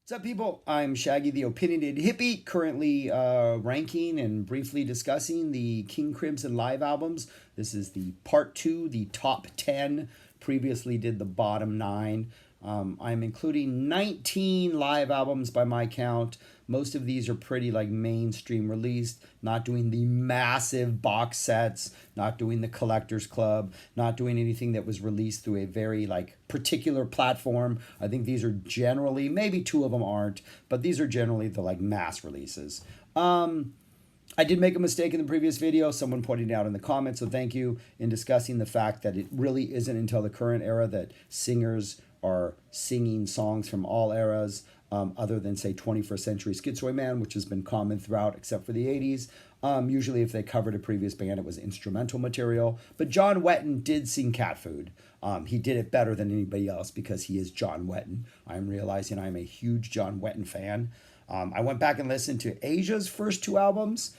What's up, people? I'm Shaggy, the opinionated hippie, currently ranking and briefly discussing the King Crimson live albums. This is the part two, the top 10. Previously did the bottom 9. I'm including 19 live albums by my count. Most of these are pretty like mainstream released, not doing the massive box sets, not doing the collector's club, not doing anything that was released through a very like particular platform. I think these are generally, maybe two of them aren't, but these are generally the like mass releases. I did make a mistake in the previous video. Someone pointed it out in the comments, so thank you, in discussing the fact that it really isn't until the current era that singers are singing songs from all eras, other than, say, 21st Century Schizoid Man, which has been common throughout except for the 80s. Usually if they covered a previous band, it was instrumental material. But John Wetton did sing Cat Food. He did it better than anybody else because he is John Wetton. I'm realizing I'm a huge John Wetton fan. I went back and listened to Asia's first two albums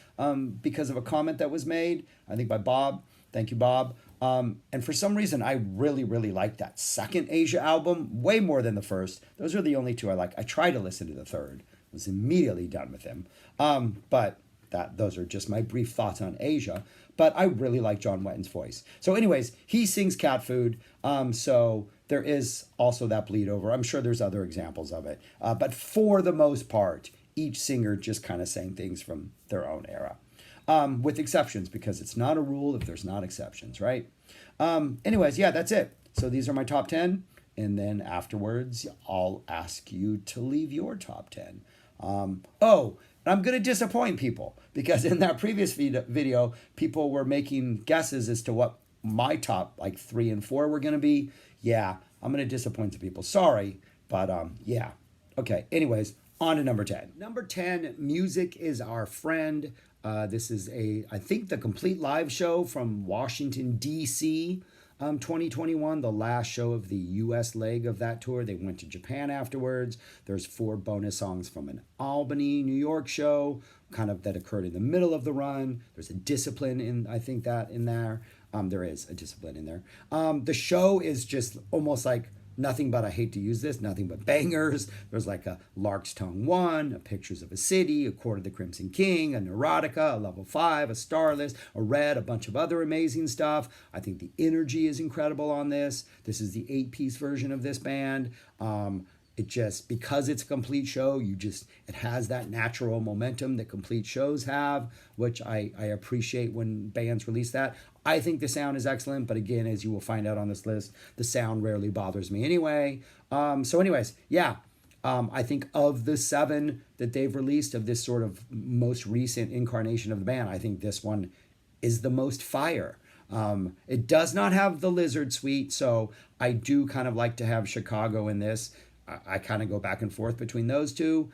because of a comment that was made, I think by Bob. Thank you, Bob. And for some reason, I really liked that second Asia album way more than the first. Those are the only two I like. I tried to listen to the third, was immediately done with him. But those are just my brief thoughts on Asia. But I really like John Wetton's voice. So anyways, he sings Cat Food. So there is also that bleed over. I'm sure there's other examples of it. But for the most part, each singer just kind of sang things from their own era. With exceptions, because it's not a rule if there's not exceptions, right? Anyways, yeah, that's it. So these are my top 10. And then afterwards, I'll ask you to leave your top 10. I'm going to disappoint people because in that previous video, people were making guesses as to what my top like 3 and 4 were going to be. Yeah, I'm going to disappoint the people. Sorry, but yeah. Okay, anyways, on to number 10. Number 10, Music is Our Friend. This is I think the complete live show from Washington, D.C., 2021, the last show of the U.S. leg of that tour. They went to Japan afterwards. There's 4 bonus songs from an Albany, New York show, kind of that occurred in the middle of the run. There's a Discipline in, I think that in there. There is a Discipline in there. The show is just almost like nothing but, I hate to use this, nothing but bangers. There's like a Lark's Tongue 1, a Pictures of a City, a Court of the Crimson King, a Neurotica, a Level 5, a Starless, a Red, a bunch of other amazing stuff. I think the energy is incredible on this. This is the 8-piece version of this band. It just, because it's a complete show, it has that natural momentum that complete shows have, which I appreciate when bands release that. I think the sound is excellent, but again, as you will find out on this list, the sound rarely bothers me anyway. So anyways, yeah, I think of the 7 that they've released of this sort of most recent incarnation of the band, I think this one is the most fire. It does not have the Lizard Suite, so I do kind of like to have Chicago in this. I kind of go back and forth between those two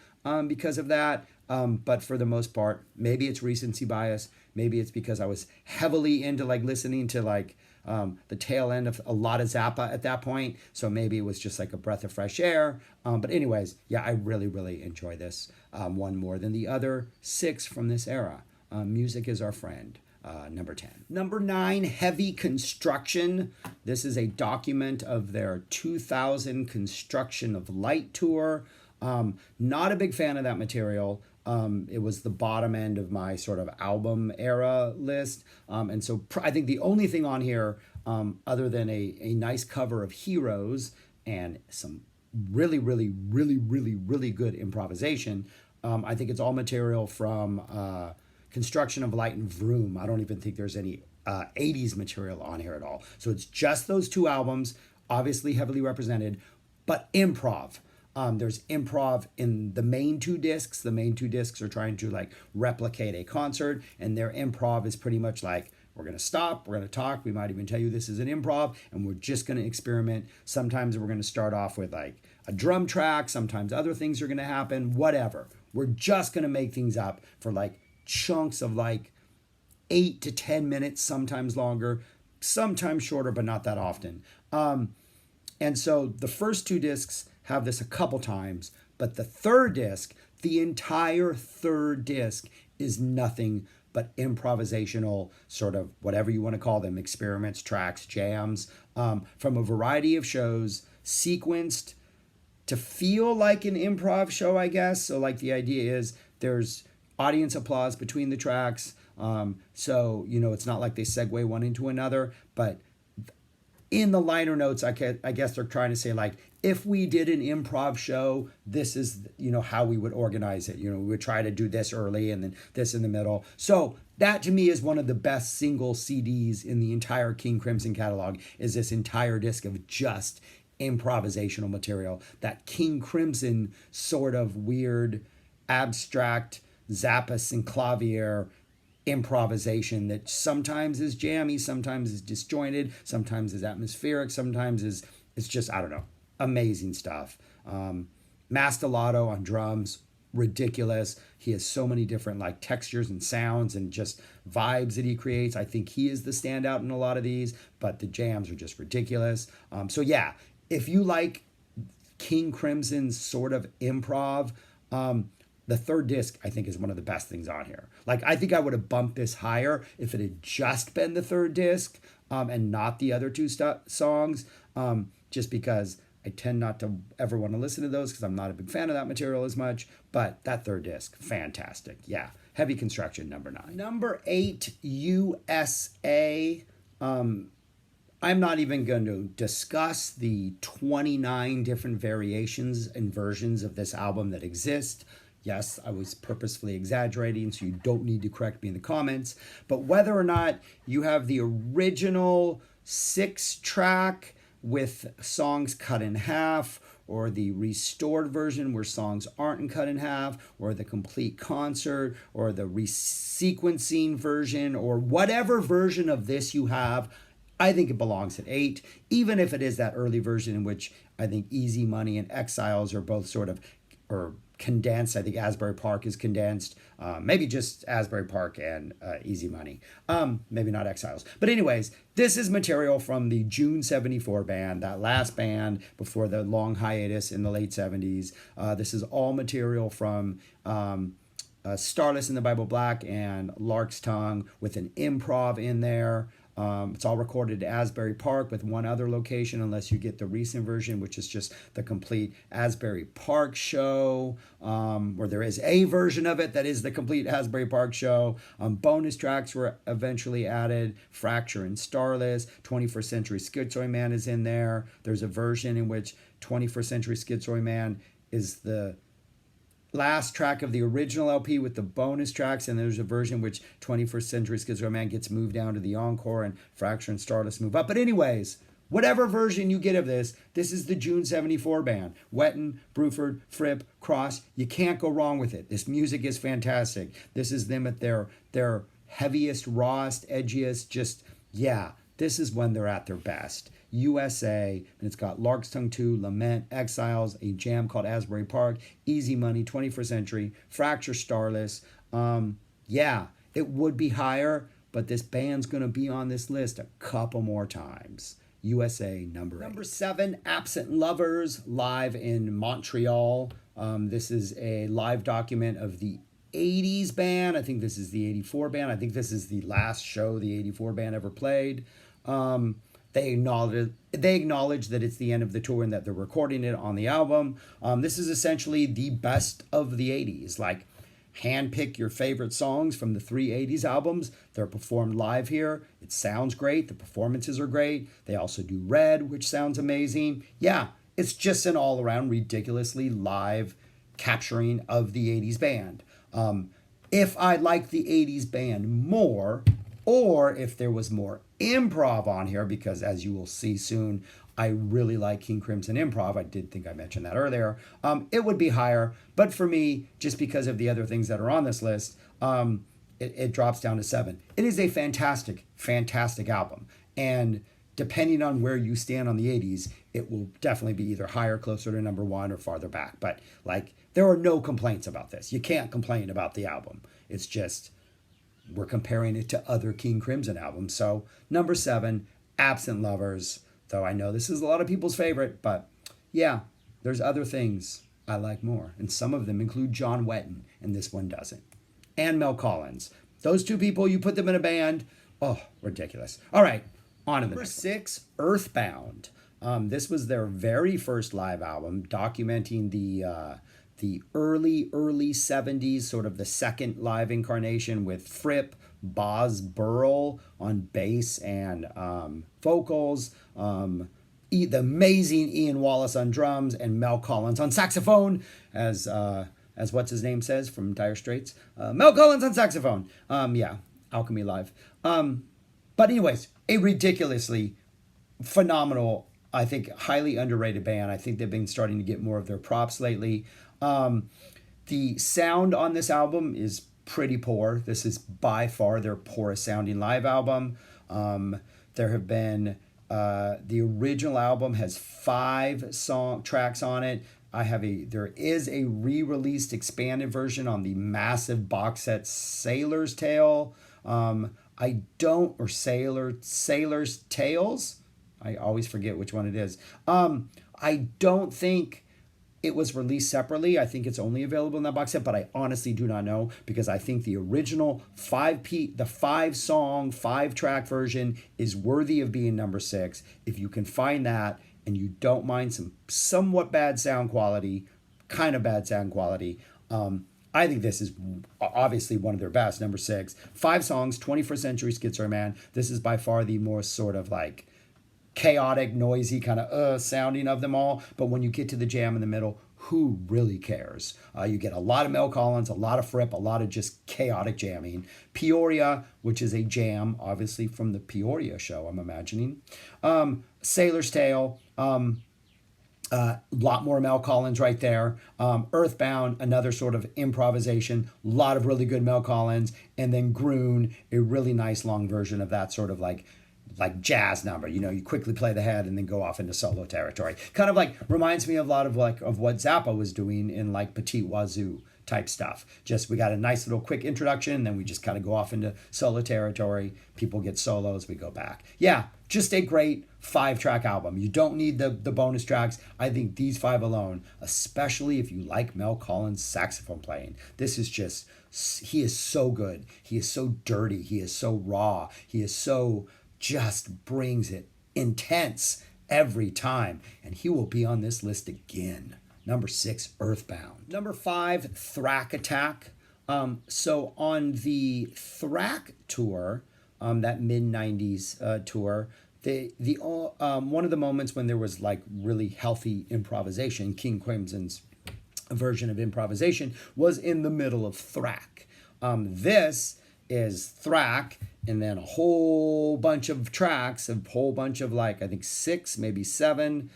because of that. But for the most part, maybe it's recency bias. Maybe it's because I was heavily into like listening to like the tail end of a lot of Zappa at that point. So maybe it was just like a breath of fresh air. But anyways, yeah, I really enjoy this one more than the other 6 from this era. Music is Our Friend. Number 10. Number 9, Heavy Construktion. This is a document of their 2000 Construction of Light tour. Not a big fan of that material. It was the bottom end of my sort of album era list. And so I think the only thing on here, other than a nice cover of Heroes and some really good improvisation, I think it's all material from Construction of Light and Vroom. I don't even think there's any 80s material on here at all. So it's just those 2 albums, obviously heavily represented, but improv. There's improv in the main 2 discs. The main 2 discs are trying to like replicate a concert, and their improv is pretty much like, we're going to stop, we're going to talk, we might even tell you this is an improv, and we're just going to experiment. Sometimes we're going to start off with like a drum track, sometimes other things are going to happen, whatever. We're just going to make things up for like chunks of like 8 to 10 minutes, sometimes longer, sometimes shorter, but not that often. And so the first 2 discs have this a couple times, but the third disc, the entire third disc is nothing but improvisational, sort of whatever you want to call them, experiments, tracks, jams, from a variety of shows, sequenced to feel like an improv show, I guess. So like the idea is there's audience applause between the tracks. So, it's not like they segue one into another, but in the liner notes, I guess they're trying to say, like, if we did an improv show, this is, how we would organize it. We would try to do this early and then this in the middle. So that to me is one of the best single CDs in the entire King Crimson catalog, is this entire disc of just improvisational material. That King Crimson sort of weird, abstract Zappa synclavier improvisation that sometimes is jammy, sometimes is disjointed, sometimes is atmospheric, sometimes is, it's just, I don't know, amazing stuff. Mastelato on drums, ridiculous. He has so many different like textures and sounds and just vibes that he creates. I think he is the standout in a lot of these, but the jams are just ridiculous. So yeah, if you like King Crimson's sort of improv, the third disc, I think, is one of the best things on here. Like, I think I would have bumped this higher if it had just been the third disc and not the other two songs, just because I tend not to ever want to listen to those because I'm not a big fan of that material as much. But that third disc, fantastic. Yeah, Heavy Construkction, number 9. Number 8, USA. I'm not even going to discuss the 29 different variations and versions of this album that exist. Yes, I was purposefully exaggerating, so you don't need to correct me in the comments. But whether or not you have the original 6-track with songs cut in half, or the restored version where songs aren't cut in half, or the complete concert, or the resequencing version, or whatever version of this you have, I think it belongs at 8, even if it is that early version in which I think Easy Money and Exiles are both sort of, or condensed. I think Asbury Park is condensed. Maybe just Asbury Park and Easy Money. Maybe not Exiles. But anyways, this is material from the June 74 band, that last band before the long hiatus in the late 70s. This is all material from Starless in the Bible Black and Lark's Tongue with an improv in there. It's all recorded at Asbury Park with one other location, unless you get the recent version, which is just the complete Asbury Park show, where there is a version of it that is the complete Asbury Park show. Bonus tracks were eventually added. Fracture and Starless. 21st Century Schizoid Man is in there. There's a version in which 21st Century Schizoid Man is the last track of the original LP with the bonus tracks, and there's a version which 21st Century Schizoid Man gets moved down to the encore and Fracture and Stardust move up. But anyways, whatever version you get of this, this is the June 74 band. Wetton, Bruford, Fripp, Cross, you can't go wrong with it. This music is fantastic. This is them at their heaviest, rawest, edgiest, just, yeah, this is when they're at their best. USA, and it's got Lark's Tongue 2, Lament, Exiles, a jam called Asbury Park, Easy Money, 21st Century, Fracture, Starless. Yeah, it would be higher, but this band's going to be on this list a couple more times. USA, number 8. Number 7, Absent Lovers, live in Montreal. This is a live document of the 80s band. I think this is the 84 band. I think this is the last show the 84 band ever played. They acknowledge that it's the end of the tour and that they're recording it on the album. This is essentially the best of the 80s. Like, handpick your favorite songs from the 3 80s albums. They're performed live here. It sounds great. The performances are great. They also do Red, which sounds amazing. Yeah, it's just an all-around ridiculously live capturing of the 80s band. If I like the 80s band more, or if there was more improv on here, because as you will see soon, I really like King Crimson improv. I did think I mentioned that earlier. It would be higher, but for me, just because of the other things that are on this list, it drops down to 7. It is a fantastic, fantastic album. And depending on where you stand on the 80s, it will definitely be either higher, closer to number 1, or farther back. But like, there are no complaints about this. You can't complain about the album. It's just, we're comparing it to other King Crimson albums. So number 7, Absent Lovers. Though I know this is a lot of people's favorite, but yeah, there's other things I like more. And some of them include John Wetton, and this one doesn't. And Mel Collins. Those two people, you put them in a band, oh, ridiculous. All right, on to the next. Number 6, Earthbound. This was their very first live album, documenting the early 70s, sort of the second live incarnation with Fripp, Boz Burrell on bass and vocals, the amazing Ian Wallace on drums, and Mel Collins on saxophone, as what's his name says from Dire Straits. Mel Collins on saxophone. Yeah, Alchemy Live. But anyways, a ridiculously phenomenal, I think, highly underrated band. I think they've been starting to get more of their props lately. The sound on this album is pretty poor. This is by far their poorest sounding live album. There have been the original album has 5 song tracks on it. There is a re-released expanded version on the massive box set Sailor's Tale. Sailor's Tales. I always forget which one it is. I don't think it was released separately. I think it's only available in that box set, but I honestly do not know, because I think the original 5-song, 5-track version is worthy of being number 6. If you can find that and you don't mind some somewhat bad sound quality, kind of bad sound quality, I think this is obviously one of their best, number 6. 5 songs, 21st Century Schizoid Man. This is by far the more sort of like chaotic, noisy kind of sounding of them all. But when you get to the jam in the middle, who really cares? You get a lot of Mel Collins, a lot of Fripp, a lot of just chaotic jamming. Peoria, which is a jam, obviously from the Peoria show, I'm imagining. Sailor's Tale, a lot more Mel Collins right there. Earthbound, another sort of improvisation, a lot of really good Mel Collins. And then Groon, a really nice long version of that sort of like jazz number. You quickly play the head and then go off into solo territory. Kind of like reminds me a lot of of what Zappa was doing in like Petit Wazoo type stuff. Just we got a nice little quick introduction, then we just kind of go off into solo territory. People get solos, we go back. Yeah, just a great 5-track album. You don't need the bonus tracks. I think these 5 alone, especially if you like Mel Collins' saxophone playing, this is just, he is so good. He is so dirty. He is so raw. He is so just brings it intense every time. And he will be on this list again. Number 6, Earthbound. Number 5, Thrack Attack. So on the Thrack tour, that mid-90s tour, the one of the moments when there was like really healthy improvisation, King Crimson's version of improvisation, was in the middle of Thrack. This is Thrack, and then a whole bunch of tracks, a whole bunch of like, I think 6, maybe 7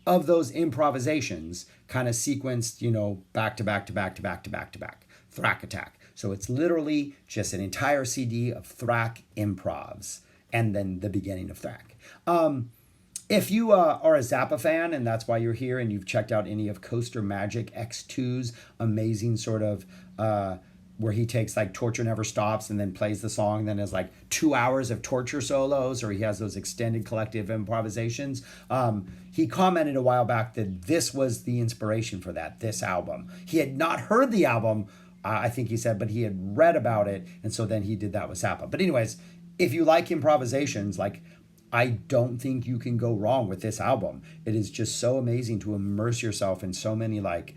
of those improvisations kind of sequenced, back to back to back to back to back to back. Thrack Attack. So it's literally just an entire CD of Thrack improvs, and then the beginning of Thrack. If you are a Zappa fan, and that's why you're here, and you've checked out any of Coaster Magic X2's amazing sort of where he takes like Torture Never Stops and then plays the song, then has like 2 hours of torture solos, or he has those extended collective improvisations. He commented a while back that this was the inspiration for this album. He had not heard the album, I think he said, but he had read about it, and so then he did that with Zappa. But anyways, if you like improvisations, like, I don't think you can go wrong with this album. It is just so amazing to immerse yourself in so many like,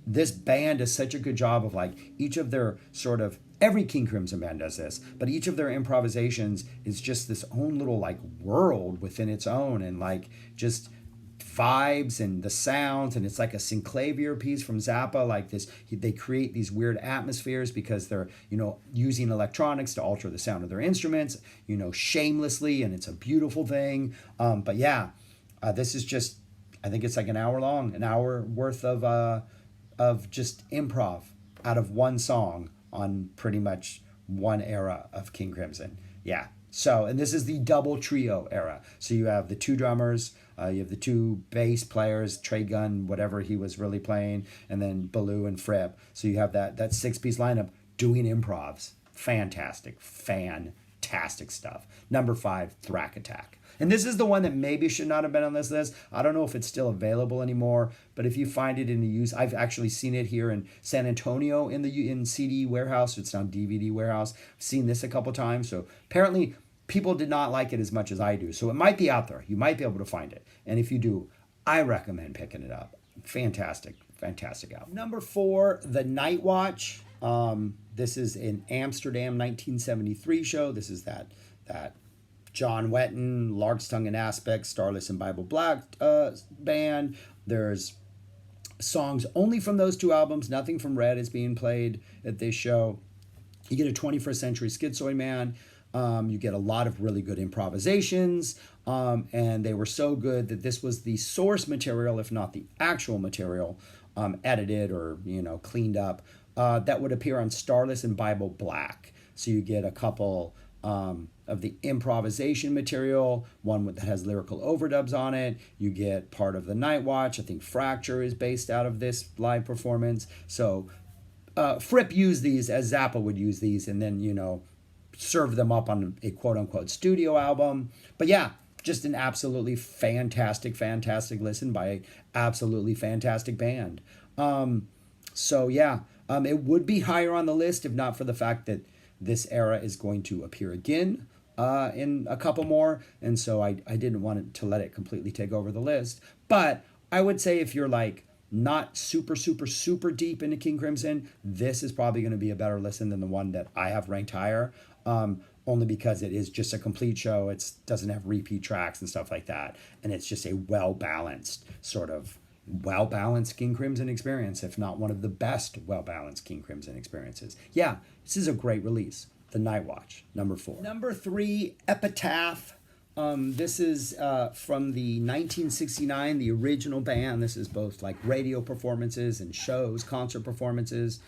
this band does such a good job of like each of their sort of, every King Crimson band does this, but each of their improvisations is just this own little like world within its own, and like just vibes and the sounds, and it's like a synclavier piece from Zappa, like this, they create these weird atmospheres because they're, using electronics to alter the sound of their instruments, shamelessly, and it's a beautiful thing. But yeah, this is just, I think it's like an hour worth of just improv out of one song on pretty much one era of King Crimson. Yeah. So, and this is the double trio era. So you have the 2 drummers, you have the 2 bass players, Trey Gunn, whatever he was really playing, and then Ballou and Fripp. So you have that 6-piece lineup doing improvs. Fantastic stuff. Number 5, Thrack Attack. And this is the one that maybe should not have been on this list. I don't know if it's still available anymore, but if you find it in the use, I've actually seen it here in San Antonio in CD warehouse. It's now DVD warehouse. I've seen this a couple times. So apparently people did not like it as much as I do. So it might be out there. You might be able to find it. And if you do, I recommend picking it up. Fantastic, fantastic album. Number 4, The Night Watch. This is an Amsterdam 1973 show. This is that John Wetton, Lark's Tongue and Aspect, Starless and Bible Black band. There's songs only from those 2 albums. Nothing from Red is being played at this show. You get a 21st Century Schizoid Man. You get a lot of really good improvisations. And they were so good that this was the source material, if not the actual material, edited or, cleaned up, that would appear on Starless and Bible Black. So you get a couple of the improvisation material, one that has lyrical overdubs on it. You get part of The Night Watch. I think Fracture is based out of this live performance. So Fripp used these as Zappa would use these, and then, serve them up on a quote-unquote studio album. But yeah, just an absolutely fantastic listen by an absolutely fantastic band. So yeah, it would be higher on the list if not for the fact that this era is going to appear again in a couple more. And so I didn't want to let it completely take over the list. But I would say if you're like not super deep into King Crimson, this is probably going to be a better listen than the one that I have ranked higher. Only because it is just a complete show. It doesn't have repeat tracks and stuff like that. And it's just a well-balanced King Crimson experience, if not one of the best well-balanced King Crimson experiences. Yeah, this is a great release. The Night Watch, number 4. Number 3, Epitaph. This is from the 1969, the original band. This is both like radio performances and shows, concert performances.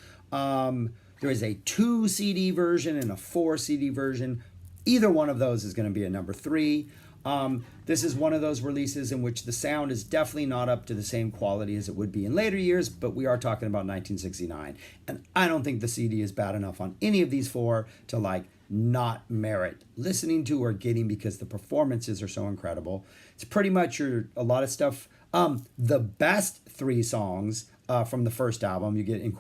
There is a 2 CD version and a 4 CD version. Either one of those is going to be a number 3. This is one of those releases in which the sound is definitely not up to the same quality as it would be in later years, but we are talking about 1969. And I don't think the CD is bad enough on any of these 4 to like not merit listening to or getting because the performances are so incredible. It's pretty much a lot of stuff. The best 3 songs from the first album, you get in the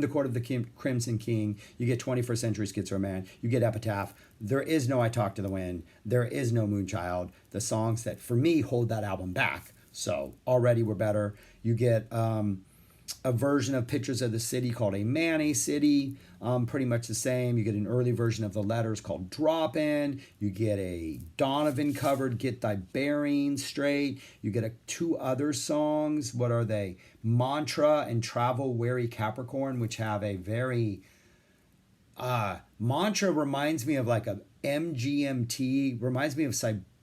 Court of the Crimson King, you get 21st Century Schizoid Man, you get Epitaph. There is no I Talk to the Wind, there is no Moonchild, the songs that for me hold that album back. So already we're better. You get a version of Pictures of the City called A Man, A City, pretty much the same. You get an early version of The Letters called Drop In. You get a Donovan covered Get Thy Bearings Straight. You get 2 other songs. What are they? Mantra and Travel Weary Capricorn, which have a very... Mantra reminds me of like a MGMT, reminds me of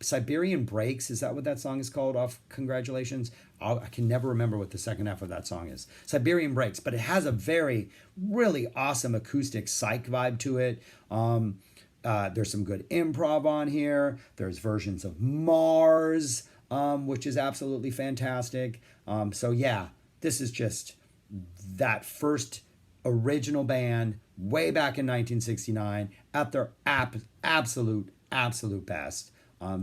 Siberian Breaks. Is that what that song is called off Congratulations? I can never remember what the second half of that song is. Siberian Breaks, but it has a very, really awesome acoustic psych vibe to it. There's some good improv on here. There's versions of Mars, which is absolutely fantastic. So yeah, this is just that first original band way back in 1969 at their absolute best.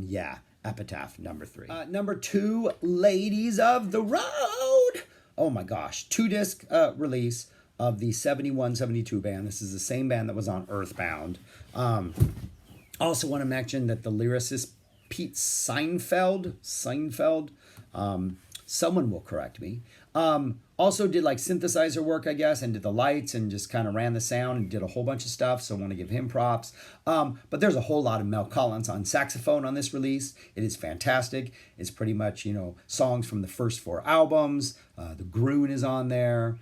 Yeah, Epitaph, number 3. Number 2, Ladies of the Road. Oh my gosh, 2-disc release of the 71-72 band. This is the same band that was on Earthbound. Also want to mention that the lyricist Pete Seinfeld, someone will correct me, also did like synthesizer work, I guess, and did the lights and just kind of ran the sound and did a whole bunch of stuff. So I want to give him props. But there's a whole lot of Mel Collins on saxophone on this release. It is fantastic. It's pretty much, songs from the first 4 albums. The Groon is on there.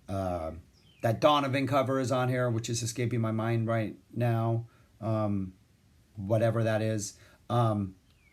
That Donovan cover is on here, which is escaping my mind right now. Whatever that is.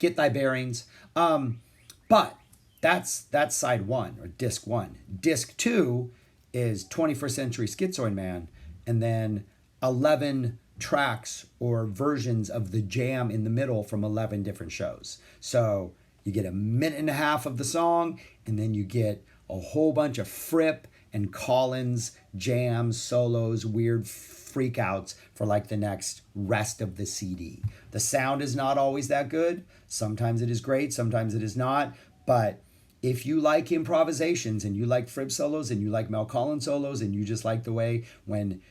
Get Thy Bearings. But that's side 1 or disc 1. Disc 2 is 21st Century Schizoid Man, and then 11 tracks or versions of the jam in the middle from 11 different shows. So you get a minute and a half of the song, and then you get a whole bunch of Fripp and Collins jams, solos, weird freakouts for like the next rest of the CD. The sound is not always that good. Sometimes it is great, sometimes it is not, but if you like improvisations and you like Fripp solos and you like Mel Collins solos and you just like the way when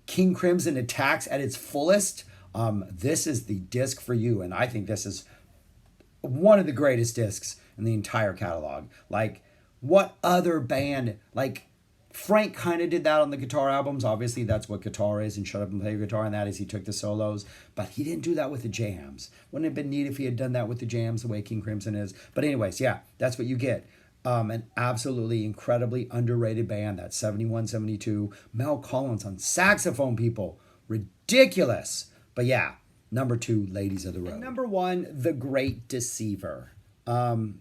King Crimson attacks at its fullest This is the disc for you, and I think this is one of the greatest discs in the entire catalog. Like, what other band, like, Frank kind of did that on the guitar albums. Obviously, that's what guitar is, and Shut Up and Play Your Guitar, and that is he took the solos. But he didn't do that with the jams. Wouldn't it have been neat if he had done that with the jams the way King Crimson is? But anyways, yeah, that's what you get. An absolutely incredibly underrated band. That's 71, 72. Mel Collins on saxophone, people. Ridiculous. But yeah, number 2, Ladies of the Road. And number 1, The Great Deceiver.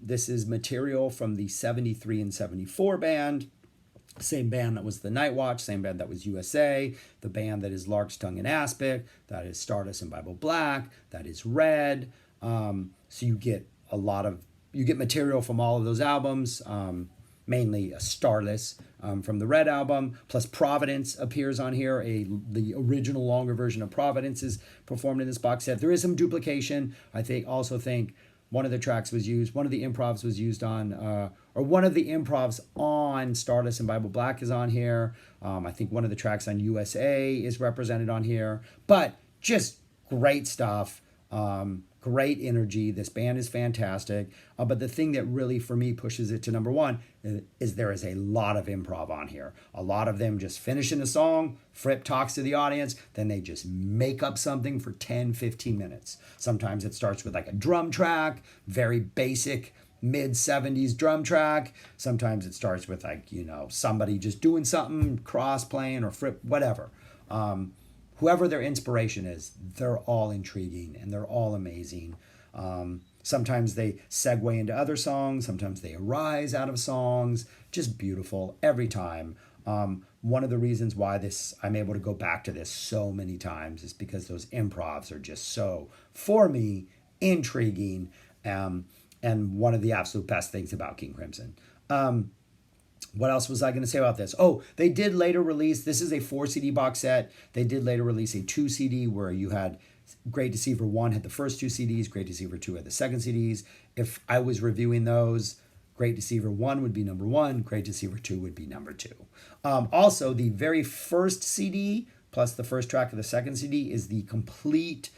This is material from the 73 and 74 band. Same band that was the Night Watch, same band that was USA, the band that is Lark's Tongue and Aspic, that is Stardust and Bible Black, that is Red. So you get you get material from all of those albums, mainly a Starless from the Red album, plus Providence appears on here. The original longer version of Providence is performed in this box set. There is some duplication. I also think one of the tracks was used, one of the improvs was used on, or one of the improvs on Stardust and Bible Black is on here. I think one of the tracks on USA is represented on here. But just great stuff. Great energy. This band is fantastic. But the thing that really, for me, pushes it to number 1 is there is a lot of improv on here. A lot of them just finishing a song, Fripp talks to the audience, then they just make up something for 10, 15 minutes. Sometimes it starts with like a drum track, very basic mid-70s drum track. Sometimes it starts with like, somebody just doing something, cross-playing or Fripp, whatever. Whoever their inspiration is, they're all intriguing and they're all amazing. Sometimes they segue into other songs. Sometimes they arise out of songs. Just beautiful every time. One of the reasons why I'm able to go back to this so many times is because those improvs are just so, for me, intriguing. And one of the absolute best things about King Crimson. What else was I going to say about this? Oh, they did later release, this is a 4 CD box set. They did later release a 2 CD where you had Great Deceiver 1 had the first 2 CDs, Great Deceiver 2 had the second CDs. If I was reviewing those, Great Deceiver 1 would be number 1, Great Deceiver 2 would be number 2. Also, the very first CD plus the first track of the second CD is the complete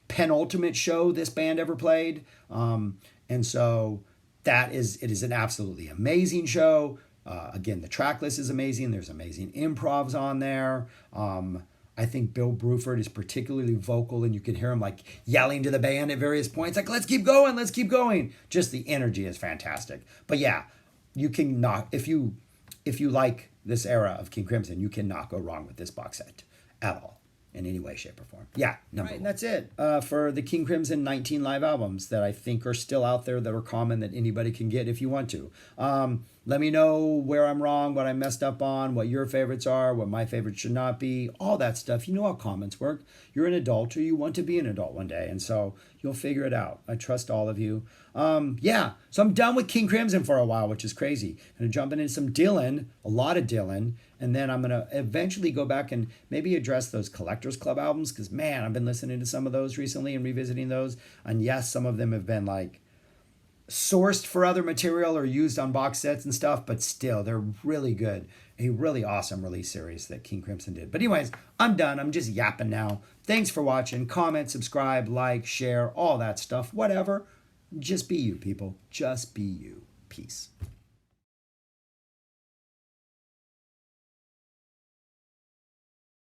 penultimate show this band ever played. And so it is an absolutely amazing show. Again, the track list is amazing. There's amazing improvs on there. I think Bill Bruford is particularly vocal, and you can hear him like yelling to the band at various points, like, let's keep going, let's keep going. Just the energy is fantastic. But yeah, you can not, if you like this era of King Crimson, you cannot go wrong with this box set at all. In any way, shape, or form. Yeah, number 1. And that's it for the King Crimson 19 live albums that I think are still out there, that are common, that anybody can get if you want to. Let me know where I'm wrong, what I messed up on, what your favorites are, what my favorites should not be, all that stuff. You know how comments work. You're an adult, or you want to be an adult one day, and so you'll figure it out. I trust all of you. So I'm done with King Crimson for a while, which is crazy. I'm going to jump into some Dylan, a lot of Dylan, and then I'm going to eventually go back and maybe address those Collectors Club albums, because, man, I've been listening to some of those recently and revisiting those, and yes, some of them have been, like, sourced for other material or used on box sets and stuff, but still, they're really good. A really awesome release series that King Crimson did. But anyways, I'm done. I'm just yapping now. Thanks for watching. Comment, subscribe, like, share, all that stuff. Whatever. Just be you, people. Just be you. Peace.